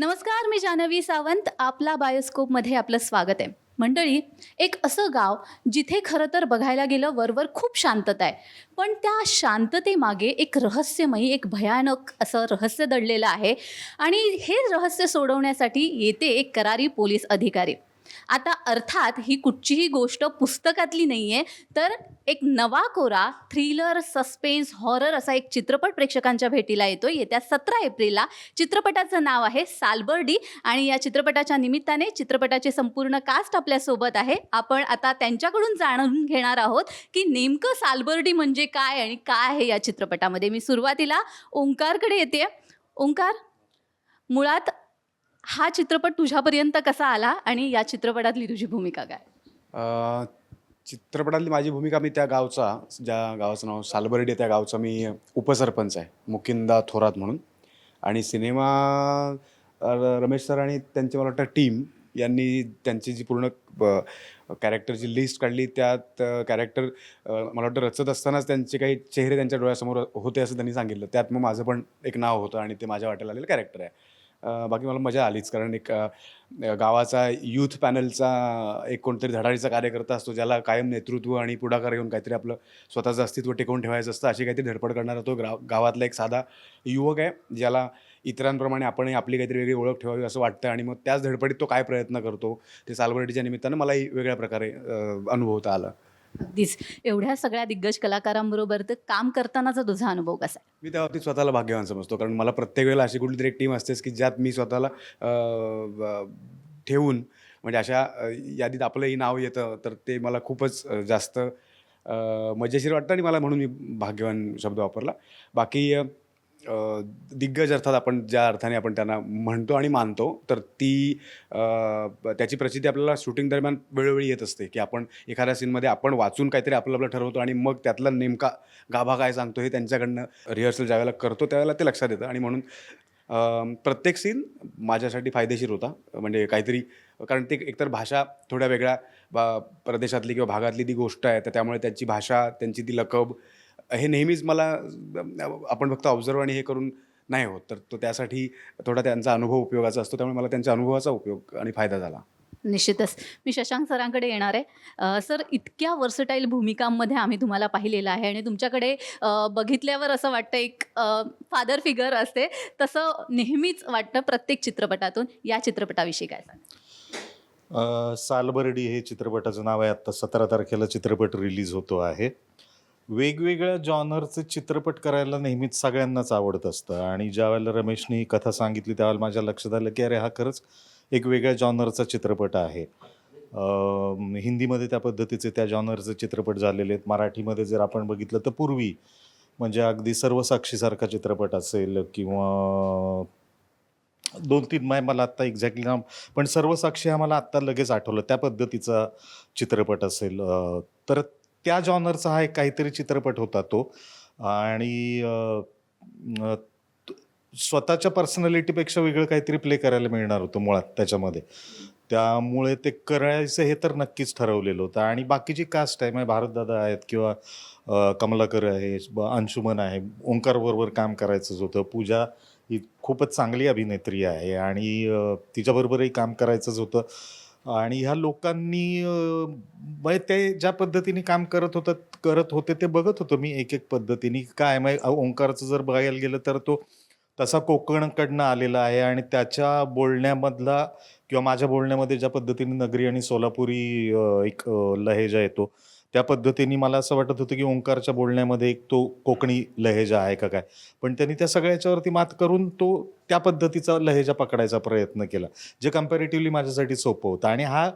नमस्कार, मी जान्हवी सावंत. आपला बायोस्कोपमध्ये आपलं स्वागत आहे. मंडळी, एक असं गाव जिथे खरं तर बघायला गेलं वरवर खूप शांतता आहे, पण त्या शांततेमागे एक रहस्यमयी, एक भयानक असं रहस्य दडलेलं आहे आणि हे रहस्य सोडवण्यासाठी येते एक करारी पोलीस अधिकारी. आता अर्थात ही कुठचीही गोष्ट पुस्तकातली नाही आहे, तर एक नवा कोरा थ्रिलर, सस्पेन्स, हॉरर असा एक चित्रपट प्रेक्षकांच्या भेटीला येतो येत्या 17 एप्रिलला. चित्रपटाचं नाव आहे सालबर्डी आणि या चित्रपटाच्या निमित्ताने चित्रपटाचे संपूर्ण कास्ट आपल्यासोबत आहे. आपण आता त्यांच्याकडून जाणून घेणार आहोत की नेमकं सालबर्डी म्हणजे काय आणि काय आहे या चित्रपटामध्ये. मी सुरुवातीला ओंकारकडे येते. ओंकार, मुळात हा चित्रपट तुझ्यापर्यंत कसा आला आणि या चित्रपटातली तुझी भूमिका काय? अ, चित्रपटातली माझी भूमिका, मी त्या गावचा, ज्या गावाचं नाव सालबर्डी आहे, त्या गावचा मी उपसरपंच आहे, मुकिंदा थोरात म्हणून. आणि सिनेमा रमेश सर आणि त्यांची मला वाटतं टीम यांनी त्यांची जी पूर्ण कॅरेक्टरची लिस्ट काढली, त्यात कॅरेक्टर मला वाटतं रचत असतानाच त्यांचे काही चेहरे त्यांच्या डोळ्यासमोर होते असं त्यांनी सांगितलं. त्यात मग माझं पण एक नाव होतं आणि ते माझ्या वाट्याला आलेलं कॅरेक्टर आहे. बाकी मला मजा आलीच, कारण एक गावाचा यूथ पॅनलचा एक कोणतरी धडाडीचा कार्यकर्ता असतो, ज्याला कायम नेतृत्व आणि पुढाकार घेऊन काहीतरी आपलं स्वतःचं अस्तित्व टिकवून ठेवायचं असतं. अशी काहीतरी धडपड करणारा तो गावातला एक साधा युवक आहे, ज्याला इतरांप्रमाणे आपणही आपली काहीतरी वेगळी ओळख ठेवावी असं वाटतं. आणि मग त्याच धडपडीत तो काय प्रयत्न करतो ते सालबर्डीच्या निमित्तानं मलाही वेगळ्या प्रकारे अनुभवता आलं. अगदीच. एवढ्या सगळ्या दिग्गज कलाकारांबरोबर तर काम करतानाचा तुझा अनुभव कसा आहे? मी त्या बाबतीत स्वतःला भाग्यवान समजतो, कारण मला प्रत्येक वेळेला अशी कुठलीतरी एक टीम असतेच की ज्यात मी स्वतःला ठेवून, म्हणजे अशा यादीत आपलंही नाव येतं, तर ते मला खूपच जास्त मजेशीर वाटतं आणि मला म्हणून मी भाग्यवान शब्द वापरला. बाकी दिग्गज अर्थात आपण ज्या अर्थाने आपण त्यांना म्हणतो आणि मानतो, तर ती त्याची प्रचिती आपल्याला शूटिंग दरम्यान वेळोवेळी येत असते, की आपण एखाद्या सीनमध्ये आपण वाचून काहीतरी आपलं ठरवतो आणि मग त्यातला नेमका गाभा काय सांगतो हे त्यांच्याकडनं रिहर्सल ज्यावेळेला करतो त्यावेळेला ते लक्षात येतं. आणि म्हणून प्रत्येक सीन माझ्यासाठी फायदेशीर होता. म्हणजे काहीतरी, कारण ते एकतर भाषा थोड्या वेगळ्या प्रदेशातली किंवा भागातली ती गोष्ट आहे, तर त्यामुळे त्यांची भाषा, त्यांची ती लकब, हे नेहमीच मला आपण फक्त ऑब्झर्व आणि हे करून नाही होत. तर तो त्यासाठी थोडा त्यांचा अनुभव उपयोगाचा असतो. त्यामुळे मला त्यांच्या अनुभवाचा उपयोग आणि फायदा झाला. निश्चितच. मी शशांक सरांकडे येणार आहे. सर, इतक्या व्हर्सटाईल भूमिकांमध्ये आम्ही तुम्हाला पाहिलेलं आहे आणि तुमच्याकडे बघितल्यावर असं वाटतं एक फादर फिगर असते, तसं नेहमीच वाटतं प्रत्येक चित्रपटातून. या चित्रपटाविषयी काय सांगाल? सालबर्डी हे चित्रपटाचं नाव आहे. आत्ता 17 तारखेला चित्रपट रिलीज होतो आहे. वेगवेगळ्या जॉनरचे चित्रपट करायला नेहमीच सगळ्यांनाच आवडत असतं आणि ज्यावेळेला रमेशने ही कथा सांगितली त्यावेळेला माझ्या लक्षात आलं की अरे हा खरंच एक वेगळ्या जॉनरचा चित्रपट आहे. हिंदीमध्ये त्या पद्धतीचे त्या जॉनरचे चित्रपट झालेले आहेत. मराठीमध्ये जर आपण बघितलं तर पूर्वी, म्हणजे अगदी सर्वसाक्षीसारखा चित्रपट असेल किंवा 2-3 मला आत्ता एक्झॅक्टली नाव, पण सर्वसाक्षी हा मला आत्ता लगेच आठवलं, त्या पद्धतीचा चित्रपट असेल. तर त्या जॉनरचा हा एक काहीतरी चित्रपट होता तो. आणि स्वतःच्या पर्सनॅलिटीपेक्षा वेगळं काहीतरी प्ले करायला मिळणार होतं मुळात त्याच्यामध्ये. त्यामुळे ते करायचं हे तर नक्कीच ठरवलेलं होतं. आणि बाकीची कास्ट आहे, म्हणजे भारतदादा आहेत किंवा कमलाकर आहे, अंशुमन आहे, ओंकारबरोबर काम करायचंच होतं. पूजा ही खूपच चांगली अभिनेत्री आहे आणि तिच्याबरोबरही काम करायचंच होतं. आणि ह्या लोकांनी म्हणजे ते ज्या पद्धतीने काम करत होते ते बघत होतो मी एक एक पद्धतीने. काय मग ओंकारचं जर बघायला गेलं तर तो तसा कोकणकडनं आलेला आहे आणि त्याच्या बोलण्यामधला किंवा माझ्या बोलण्यामध्ये ज्या पद्धतीने नगरी आणि सोलापुरी एक लहेजा येतो, त्या पद्धतीने मला असं वाटत होतं की ओंकारच्या बोलण्यामध्ये एक तो कोकणी लहेजा आहे का काय. पण त्यांनी त्या सगळ्याच्यावरती मात करून तो त्या पद्धतीचा लहेजा पकडायचा प्रयत्न केला, जे कम्पॅरेटिव्हली माझ्यासाठी सोपं होतं. आणि हा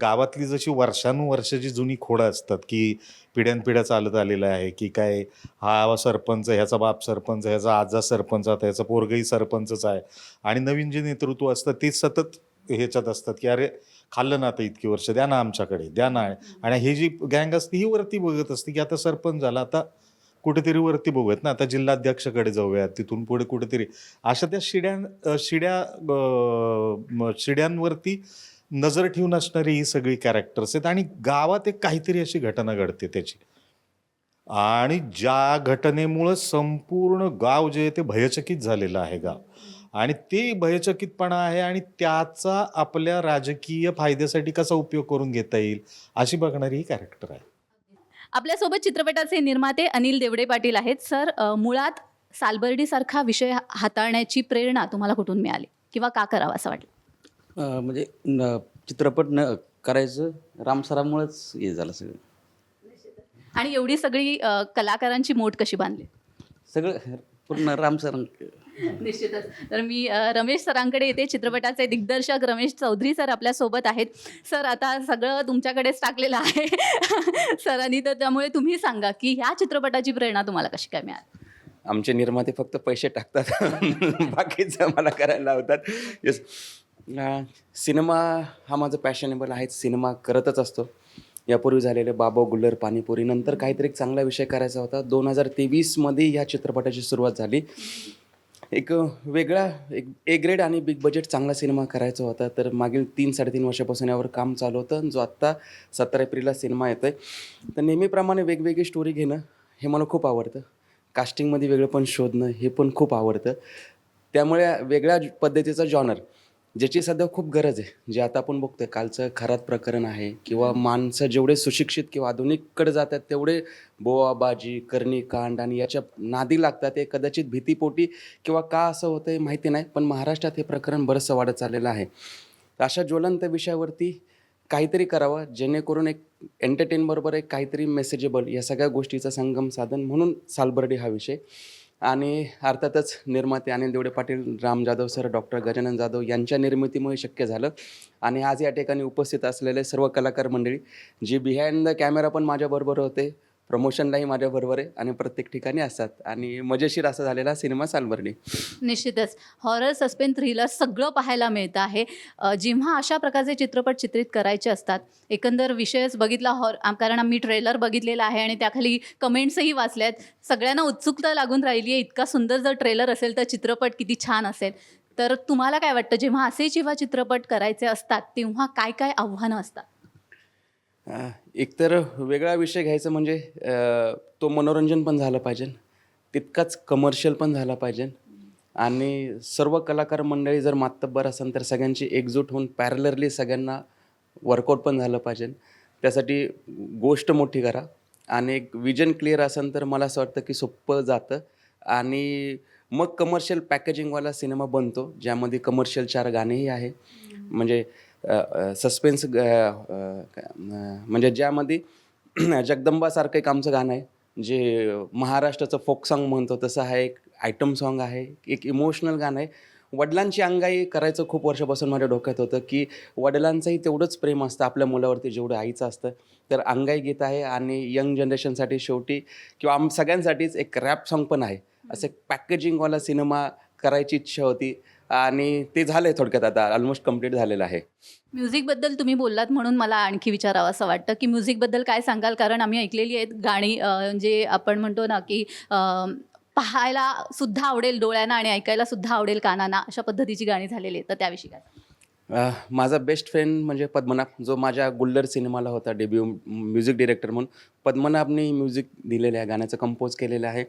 गावातली जशी वर्षानुवर्षाची जुनी खोडं असतात की पिढ्यानपिढ्या चालत आलेलं आहे की काय, हा सरपंच, ह्याचा बाप सरपंच, ह्याचा आजा सरपंच, आता ह्याचा पोरगही सरपंचच आहे. आणि नवीन जे नेतृत्व असतं ते सतत ह्याच्यात असतात की अरे खाल्लं ना आता इतकी वर्ष, द्या ना आमच्याकडे, द्या ना. आणि ही जी गँग असते ही वरती बघत असते की आता सरपंच झाला, आता कुठेतरी वरती बघूयात ना, आता जिल्हाध्यक्षाकडे जाऊयात, तिथून पुढे कुठेतरी. अशा त्या शिड्यांवरती नजर ठेवून असणारी ही सगळी कॅरेक्टर्स आहेत. आणि गावात एक काहीतरी अशी घटना घडते त्याची, आणि ज्या घटनेमुळं संपूर्ण गाव जे आहे ते भयचकित झालेलं आहे गाव. आणि ते भयचकितपणा आहे आणि त्याचा आपल्या राजकीय फायद्यासाठी कसा उपयोग करून घेता येईल अशी बघणारी ही कॅरेक्टर आहे. आपल्यासोबत चित्रपटाचे निर्माते अनिल देवडे पाटील आहेत. सर, मुळात सालबर्डीसारखा विषय हाताळण्याची प्रेरणा तुम्हाला कुठून मिळाली किंवा का करावा असं वाटलं? म्हणजे चित्रपट करायचं रामसरामुळेच हे झालं सगळं. आणि एवढी सगळी कलाकारांची मोठ कशी बांधली? सगळं पूर्ण रामसर. निश्चितच. तर मी रमेश सरांकडे येते. चित्रपटाचे दिग्दर्शक रमेश चौधरी सर आपल्यासोबत आहेत. सर, आता सगळं तुमच्याकडेच टाकलेलं आहे सरांनी, तर त्यामुळे तुम्ही सांगा की ह्या चित्रपटाची प्रेरणा तुम्हाला कशी काय मिळाली? आमचे निर्माते फक्त पैसे टाकतात बाकीचं मला करायला लावतात. येस, सिनेमा हा माझं पॅशनेबल आहे. सिनेमा करतच असतो. यापूर्वी झालेले बाबा गुल्लर पाणीपुरी, नंतर काहीतरी एक चांगला विषय करायचा होता. 2023मध्ये ह्या चित्रपटाची सुरुवात झाली. एक वेगळा एक ए ग्रेड आणि बिग बजेट चांगला सिनेमा करायचा होता. तर मागील 3-3.5 वर्षापासून यावर काम चालू होतं, जो आत्ता 17 एप्रिलला सिनेमा येतो आहे. तर नेहमीप्रमाणे वेगवेगळी स्टोरी घेणं हे मला खूप आवडतं. कास्टिंगमध्ये वेगळं पण शोधणं हे पण खूप आवडतं. त्यामुळे वेगळ्या पद्धतीचा जॉनर ज्याची सध्या खूप गरज आहे, जे आता आपण बघतोय कालचं खरात प्रकरण आहे, किंवा माणसं जेवढे सुशिक्षित किंवा आधुनिककडे जातात तेवढे बोवाबाजी, कर्णीकांड आणि याच्या नादी लागतात. हे कदाचित भीतीपोटी किंवा का असं होतं आहे माहिती नाही, पण महाराष्ट्रात हे प्रकरण बरंचसं वाढत चाललेलं आहे. तर अशा ज्वलंत विषयावरती काहीतरी करावं, जेणेकरून एक एंटरटेनबरोबर एक काहीतरी मेसेजेबल या सगळ्या गोष्टीचं संगम साधन म्हणून सालबर्डी हा विषय. आणि अर्थातच निर्माते अनिल देवडे पाटील, राम जाधव सर, डॉक्टर गजानन जाधव यांच्या निर्मितीमुळे शक्य झालं. आणि आज या ठिकाणी उपस्थित असलेले सर्व कलाकार मंडळी, जी बिहाइंड द कॅमेरा पण माझ्याबरोबर होते, प्रमोशनलाही माझ्याबरोबर आहे आणि प्रत्येक ठिकाणी असतात. आणि मजेशीर असा झालेला सिनेमा सालबर्डी. निश्चितच. हॉरर, सस्पेन्स, थ्रिलर सगळं पाहायला मिळतं आहे. जेव्हा अशा प्रकारचे चित्रपट चित्रित करायचे असतात, एकंदर विषयच बघितला कारण आम्ही ट्रेलर बघितलेला आहे आणि त्याखाली कमेंट्सही वाचल्या आहेत. सगळ्यांना उत्सुकता लागून राहिली आहे, इतका सुंदर जर ट्रेलर असेल तर चित्रपट किती छान असेल. तर तुम्हाला काय वाटतं, जेव्हा चित्रपट करायचे असतात तेव्हा काय काय आव्हानं असतात? एकतर वेगळा विषय घ्यायचा म्हणजे तो मनोरंजन पण झालं पाहिजे, तितकाच कमर्शियल पण झाला पाहिजे. आणि सर्व कलाकार मंडळी जर मातब्बर असेल तर सगळ्यांची एकजूट होऊन पॅरलरली सगळ्यांना वर्कआउट पण झालं पाहिजे. त्यासाठी गोष्ट मोठी करा आणि एक विजन क्लिअर असेल तर मला असं वाटतं की सोपं जातं. आणि मग कमर्शियल पॅकेजिंगवाला सिनेमा बनतो, ज्यामध्ये कमर्शियल 4 गाणेही आहे. म्हणजे सस्पेन्स म्हणजे ज्यामध्ये जगदंबासारखं एक आमचं गाणं आहे, जे महाराष्ट्राचं फोक सॉन्ग म्हणतो तसं आहे. एक आयटम सॉन्ग आहे, एक इमोशनल गाणं आहे. वडिलांची अंगाई करायचं खूप वर्षापासून माझ्या डोक्यात होतं, की वडिलांचंही तेवढंच प्रेम असतं आपल्या मुलावरती जेवढं आईचं असतं. तर अंगाई गीत आहे आणि यंग जनरेशनसाठी शेवटी किंवा सगळ्यांसाठीच एक रॅप सॉन्ग पण आहे. असं एक पॅकेजिंगवाला सिनेमा करायची इच्छा होती आणि ते झालं आहे थोडक्यात, आता ऑलमोस्ट कंप्लीट झालेलं आहे. म्युझिकबद्दल तुम्ही बोललात म्हणून मला आणखी विचारावं असं वाटतं की म्युझिकबद्दल काय सांगाल? कारण आम्ही ऐकलेली आहेत गाणी, जे आपण म्हणतो ना की पाहायला सुद्धा आवडेल डोळ्यांना आणि ऐकायला सुद्धा आवडेल कानांना, अशा पद्धतीची गाणी झालेली आहेत. तर त्याविषयी काय? माझा बेस्ट फ्रेंड म्हणजे पद्मनाभ, जो माझ्या गुल्लर सिनेमाला होता डेब्यू म्युझिक डिरेक्टर म्हणून. पद्मनाभने म्युझिक दिलेलं आहे, गाण्याचं कंपोज केलेलं आहे.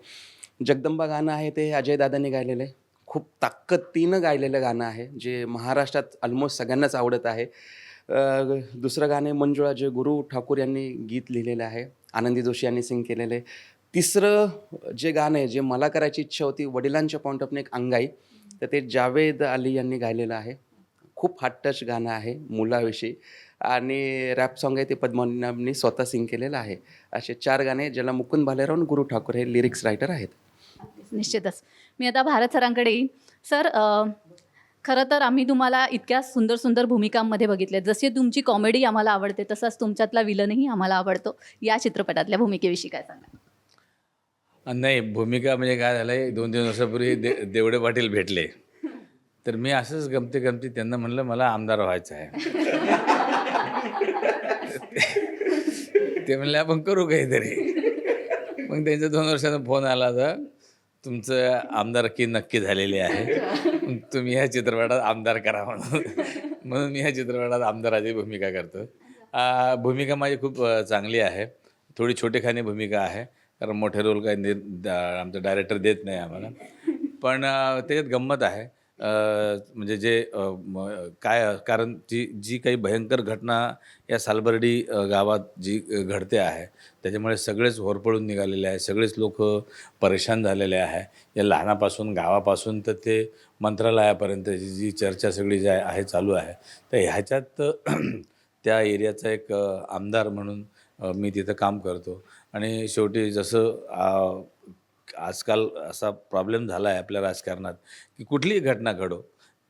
जगदंबा गाणं आहे ते अजय दादांनी गायलेलं आहे. खूप ताकदीनं गायलेलं गाणं आहे, जे महाराष्ट्रात ऑलमोस्ट सगळ्यांनाच आवडत आहे. दुसरं गाणे मंजुळा, जे गुरु ठाकूर यांनी गीत लिहिलेलं आहे, आनंदी जोशी यांनी सिंग केलेलं आहे. तिसरं जे गाणं आहे, जे मला करायची इच्छा होती वडिलांच्या पॉईंट ऑफने एक अंगाई, तर ते जावेद अली यांनी गायलेलं आहे. खूप हार्ट टच गाणं आहे मुलाविषयी. आणि रॅप सॉन्ग आहे ते पद्मनाभनी स्वतः सिंग केलेलं आहे. असे 4 गाणे, ज्याला मुकुंद भालेराव आणि गुरु ठाकूर हे लिरिक्स रायटर आहेत. निश्चितच. मी आता भारत सरांकडे येईन. सर, खरं तर आम्ही तुम्हाला इतक्या सुंदर सुंदर भूमिकांमध्ये बघितले. जशी तुमची कॉमेडी आम्हाला आवडते तसाच तुमच्यातला विलनही आम्हाला आवडतो. या चित्रपटातल्या भूमिकेविषयी काय सांगा? नाही, भूमिका म्हणजे काय झालं आहे, 2-3 वर्षापूर्वी देवडे पाटील भेटले, तर मी असंच गमती त्यांना म्हणलं मला आमदार व्हायचं आहे. ते म्हणले आपण करू काहीतरी. मग त्यांचा 2 वर्षांचा फोन आला, तर तुमचं आमदारकी नक्की झालेली आहे, मग तुम्ही ह्या चित्रपटात आमदार करा म्हणून मी ह्या चित्रपटात आमदाराची भूमिका करतो. भूमिका माझी खूप चांगली आहे. थोडी छोटेखानी भूमिका आहे, कारण मोठे रोल काही आमचा डायरेक्टर देत नाही आम्हाला. पण त्याच्यात गंमत आहे. म्हणजे जे काय कारण जी जी काही भयंकर घटना या सालबर्डी गावात जी घडते आहे त्याच्यामुळे सगळेच होरपळून निघालेले आहे, सगळेच लोक परेशान झालेले आहे. या लहानापासून गावापासून तर ते मंत्रालयापर्यंत जी चर्चा सगळी जी आहे चालू आहे. तर ह्याच्यात त्या एरियाचा एक आमदार म्हणून मी तिथं काम करतो आणि शेवटी जसं आजकाल असा प्रॉब्लेम झाला आहे आपल्या राजकारणात की कुठलीही घटना घडो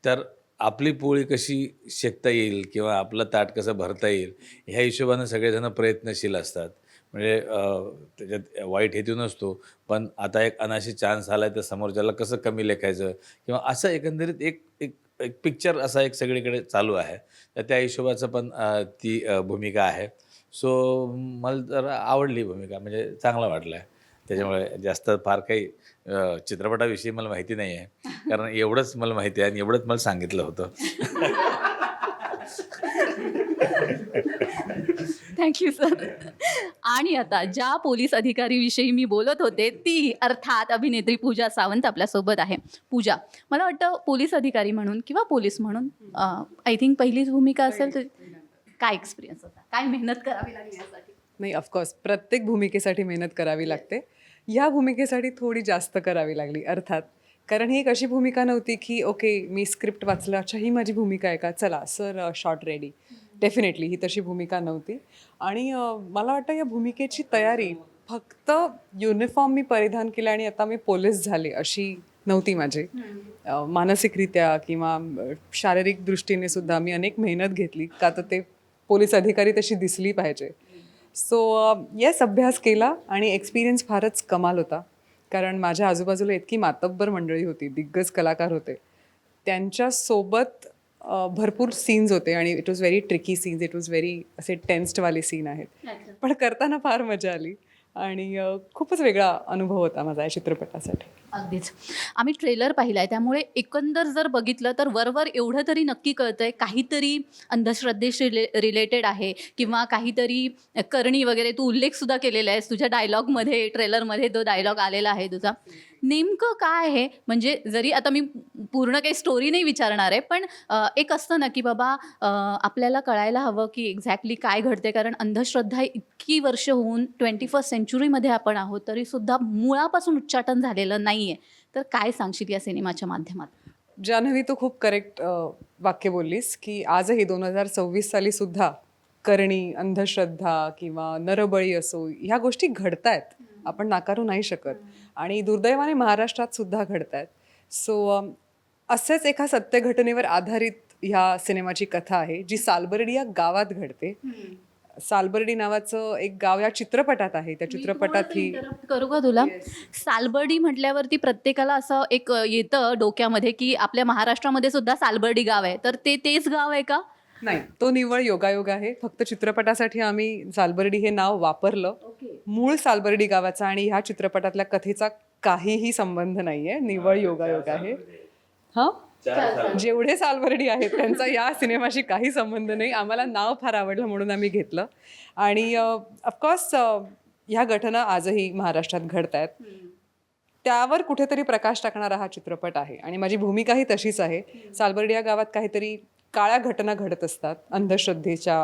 तर आपली पोळी कशी शेकता येईल किंवा आपलं ताट कसं भरता येईल ह्या हिशोबानं सगळेजण प्रयत्नशील असतात. म्हणजे त्याच्यात वाईट हेतू नसतो, पण आता एक अनाशी चान्स आला आहे तर समोरच्याला कसं कमी लेखायचं किंवा असं एकंदरीत एक एक एक पिक्चर असा एक सगळीकडे चालू आहे. तर त्या हिशोबाचं पण ती भूमिका आहे. सो मला जरा आवडली भूमिका, म्हणजे चांगला वाटला आहे. त्याच्यामुळे जास्त फार काही चित्रपटाविषयी मला माहिती नाही आहे, कारण एवढंच मला माहिती आहे आणि एवढंच मला सांगितलं होतं. Thank you sir. आणि आता ज्या पोलीस अधिकारीविषयी मी बोलत होते ती अर्थात अभिनेत्री पूजा सावंत आपल्यासोबत आहे. पूजा, मला वाटतं पोलीस अधिकारी म्हणून किंवा पोलीस म्हणून आय थिंक पहिलीच भूमिका असेल, तर काय एक्सपिरियन्स होता, काय मेहनत करावी लागली यासाठी? नाही, ऑफकोर्स प्रत्येक भूमिकेसाठी मेहनत करावी लागते. ह्या भूमिकेसाठी थोडी जास्त करावी लागली अर्थात, कारण ही एक अशी भूमिका नव्हती की ओके मी स्क्रिप्ट वाचलं, अच्छा ही माझी भूमिका आहे का, चला सर शॉट रेडी. डेफिनेटली ही तशी भूमिका नव्हती. आणि मला वाटतं या भूमिकेची तयारी फक्त युनिफॉर्म मी परिधान केला आणि आता मी पोलीस झाले अशी नव्हती माझी. मानसिकरित्या किंवा शारीरिक दृष्टीने सुद्धा मी अनेक मेहनत घेतली, का तर ते पोलीस अधिकारी तशी दिसली पाहिजे. सो येस, अभ्यास केला आणि एक्सपिरियन्स फारच कमाल होता, कारण माझ्या आजूबाजूला इतकी मातब्बर मंडळी होती, दिग्गज कलाकार होते, त्यांच्यासोबत भरपूर सीन्स होते आणि it was very tricky scenes, it was very असे टेन्स्डवाले सीन आहेत, पण करताना फार मजा आली आणि खूपच वेगळा अनुभव होता माझा या चित्रपटासाठी. अगदीच. आम्ही ट्रेलर पाहिला आहे, त्यामुळे एकंदर जर बघितलं तर वरवर एवढं तरी नक्की कळतं आहे काहीतरी अंधश्रद्धेशी रिलेटेड आहे किंवा काहीतरी करणी वगैरे. तू उल्लेखसुद्धा केलेला आहेस तुझ्या डायलॉगमध्ये, ट्रेलरमध्ये तो डायलॉग आलेला आहे तुझा. नेमकं काय आहे, म्हणजे जरी आता मी पूर्ण काही स्टोरी नाही विचारणार आहे, पण एक असतं ना की बाबा आपल्याला कळायला हवं की एक्झॅक्टली काय घडते, कारण अंधश्रद्धा इतकी वर्ष होऊन 21st सेंचुरीमध्ये आपण आहोत तरीसुद्धा मुळापासून उच्चाटन झालेलं नाही आहे. तर काय सांगशील या सिनेमाच्या माध्यमात? जान्हवी, तू खूप करेक्ट वाक्य बोललीस की आजही 2026 साली सुद्धा करणी, अंधश्रद्धा किंवा नरबळी असो, ह्या गोष्टी घडत आहेत, आपण नाकारू नाही शकत. आणि दुर्दैवाने महाराष्ट्रात सुद्धा घडत आहेत. सो असेच एका सत्य घटनेवर आधारित ह्या सिनेमाची कथा आहे, जी सालबर्डी या गावात घडते. सालबर्डी नावाचं एक गाव या चित्रपटात आहे. त्या चित्रपटात ही करू का तुला? सालबर्डी म्हटल्यावरती प्रत्येकाला असं एक येतं डोक्यामध्ये की आपल्या महाराष्ट्रामध्ये सुद्धा सालबर्डी गाव आहे, तर तेच गाव आहे का? नाही, तो निव्वळ योगायोग आहे. फक्त चित्रपटासाठी आम्ही सालबर्डी हे नाव वापरलं. मूळ सालबर्डी गावाचा आणि ह्या चित्रपटातल्या कथेचा काहीही संबंध नाहीये, निव्वळ योगायोग आहे. हा, जेवढे सालबर्डी आहेत त्यांचा या सिनेमाशी काही संबंध नाही. आम्हाला नाव फार आवडलं म्हणून आम्ही घेतलं. आणि ऑफकोर्स ह्या घटना आजही महाराष्ट्रात घडत आहेत, त्यावर कुठेतरी प्रकाश टाकणारा हा चित्रपट आहे. आणि माझी भूमिकाही तशीच आहे. सालबर्डी या गावात काहीतरी काळ्या घटना घडत असतात अंधश्रद्धेच्या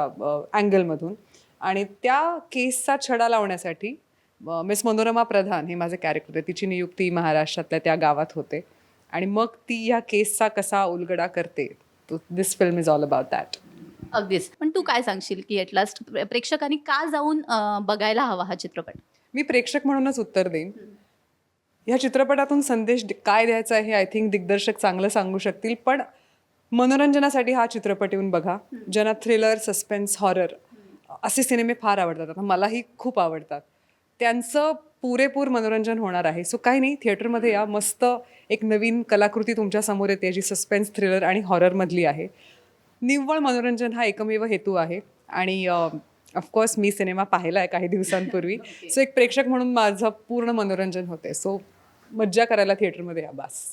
अँगलमधून, आणि त्या केसचा छडा लावण्यासाठी मिस मनोरमा प्रधान हे माझं कॅरेक्टर आहे, तिची नियुक्ती महाराष्ट्रातल्या त्या गावात होते. आणि मग ती ह्या केसचा कसा उलगडा करते, तो this film is all about that. अगदीच. पण तू काय सांगशील की ॲट लास्ट प्रेक्षकांनी का जाऊन बघायला हवा हा चित्रपट? मी प्रेक्षक म्हणूनच उत्तर देईन. ह्या चित्रपटातून संदेश काय द्यायचा आहे हे आय थिंक दिग्दर्शक चांगलं सांगू शकतील, पण मनोरंजनासाठी हा चित्रपट येऊन बघा. ज्यांना थ्रिलर, सस्पेन्स, हॉरर असे सिनेमे फार आवडतात, आता मलाही खूप आवडतात, त्यांचं पुरेपूर मनोरंजन होणार आहे. सो काही नाही, थिएटरमध्ये या. मस्त एक नवीन कलाकृती तुमच्या समोर येते जी सस्पेन्स, थ्रिलर आणि हॉररमधली आहे. निव्वळ मनोरंजन हा एकमेव हेतू आहे. आणि ऑफकोर्स मी सिनेमा पाहिला आहे काही दिवसांपूर्वी, सो एक प्रेक्षक म्हणून माझं पूर्ण मनोरंजन होते. सो मज्जा करायला थिएटरमध्ये या, बास.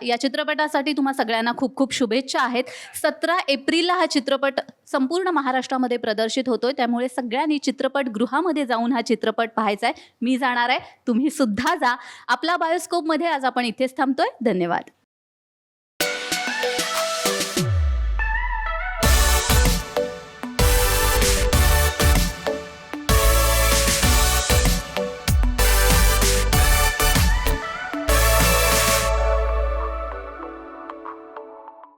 या चित्रपटासाठी तुम्हा सगळ्यांना खूप खूप शुभेच्छा आहेत. 17 एप्रिलला हा चित्रपट संपूर्ण महाराष्ट्रामध्ये प्रदर्शित होतोय, त्यामुळे सगळ्यांनी चित्रपटगृहामध्ये जाऊन हा चित्रपट पाहायचा आहे. मी जाणार आहे, तुम्ही सुद्धा जा. आपला बायोस्कोपमध्ये आज आपण इथेच थांबतोय. धन्यवाद.